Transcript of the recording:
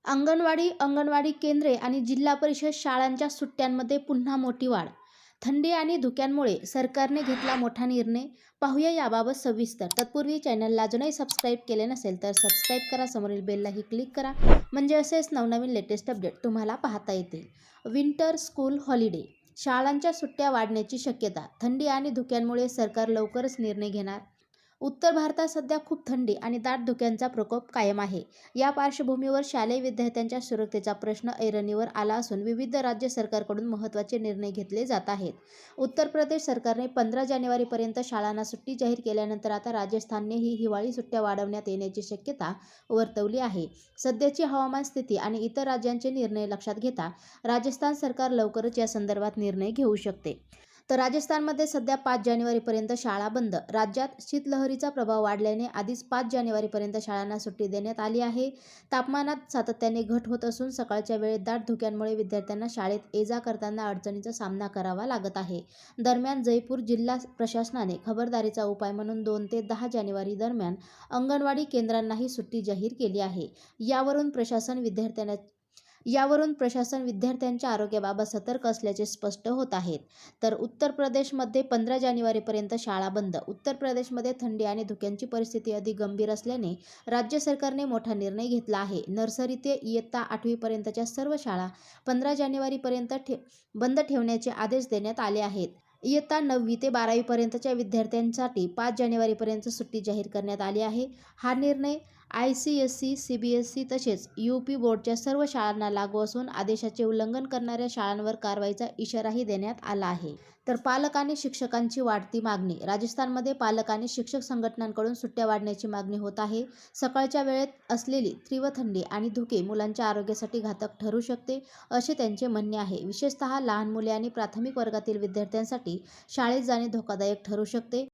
अंगणवाडी केंद्रे आणि जिल्हा परिषद शाळांच्या सुट्ट्यांमध्ये पुन्हा मोठी वाढ. थंडी आणि धुक्यांमुळे सरकारने घेतला मोठा निर्णय. पाहूया याबाबत सविस्तर. तत्पूर्वी चॅनलला अजूनही सबस्क्राईब केले नसेल तर सबस्क्राईब करा, समोरील बेललाही क्लिक करा, म्हणजे असेच नवनवीन लेटेस्ट अपडेट तुम्हाला पाहता येतील. Winter school holiday. शाळांच्या सुट्ट्या वाढण्याची शक्यता. थंडी आणि धुक्यांमुळे सरकार लवकरच निर्णय घेणार. उत्तर भारतात सध्या खूप थंडी आणि दाट धुक्यांचा प्रकोप कायम आहे. या पार्श्वभूमीवर शालेय विद्यार्थ्यांच्या सुरक्षेचा प्रश्न ऐरणीवर आला असून विविध राज्य सरकारकडून महत्त्वाचे निर्णय घेतले जात आहेत. उत्तर प्रदेश सरकारने 15 जानेवारीपर्यंत शाळांना सुट्टी जाहीर केल्यानंतर आता राजस्थाननेही हिवाळी सुट्ट्या वाढवण्यात येण्याची शक्यता वर्तवली आहे. सध्याची हवामान स्थिती आणि इतर राज्यांचे निर्णय लक्षात घेता राजस्थान सरकार लवकरच या संदर्भात निर्णय घेऊ शकते. तर राजस्थानमध्ये सध्या 5 जानेवारीपर्यंत शाळा बंद. राज्यात शीतलहरीचा प्रभाव वाढल्याने आधीच 5 जानेवारीपर्यंत शाळांना सुट्टी देण्यात आली आहे. तापमानात सातत्याने घट होत असून सकाळच्या वेळेत दाट धुक्यांमुळे विद्यार्थ्यांना शाळेत ये-जा करताना अडचणींचा सामना करावा लागत आहे. दरम्यान जयपूर जिल्हा प्रशासनाने खबरदारीचा उपाय म्हणून 2 ते 10 जानेवारी दरम्यान अंगणवाडी केंद्रांनाही सुट्टी जाहीर केली आहे. यावरून प्रशासन विद्यार्थ्यांच्या आरोग्याबाबत सतर्क असल्याचे स्पष्ट होत आहे. तर उत्तर प्रदेशमध्ये 15 जानेवारीपर्यंत शाळा बंद. उत्तर प्रदेशमध्ये थंडी आणि धुक्यांची परिस्थिती अधिक गंभीर असल्याने राज्य सरकारने मोठा निर्णय घेतला आहे. नर्सरी ते इयत्ता 8वी पर्यंतच्या सर्व शाळा 15 जानेवारीपर्यंत बंद ठेवण्याचे आदेश देण्यात आले आहेत. इयत्ता 9वी ते 12वी पर्यंतच्या विद्यार्थ्यांसाठी 5 जानेवारीपर्यंत सुट्टी जाहीर करण्यात आली आहे. हा निर्णय ICSE, CBSE तसेच UP बोर्डच्या सर्व शाळांना लागू असून आदेशाचे उल्लंघन करणाऱ्या शाळांवर कारवाईचा इशाराही देण्यात आला आहे. तर पालक आणि शिक्षकांची वाढती मागणी. राजस्थानमध्ये पालक आणि शिक्षक संघटनांकडून सुट्ट्या वाढवण्याची मागणी होत आहे. सकाळच्या वेळेत असलेली तीव्र थंडी आणि धुके मुलांच्या आरोग्यासाठी घातक ठरू शकते, असे त्यांचे म्हणणे आहे. विशेषतः लहान मुले आणि प्राथमिक वर्गातील विद्यार्थ्यांसाठी शाळेत जाणे धोकादायक ठरू शकते.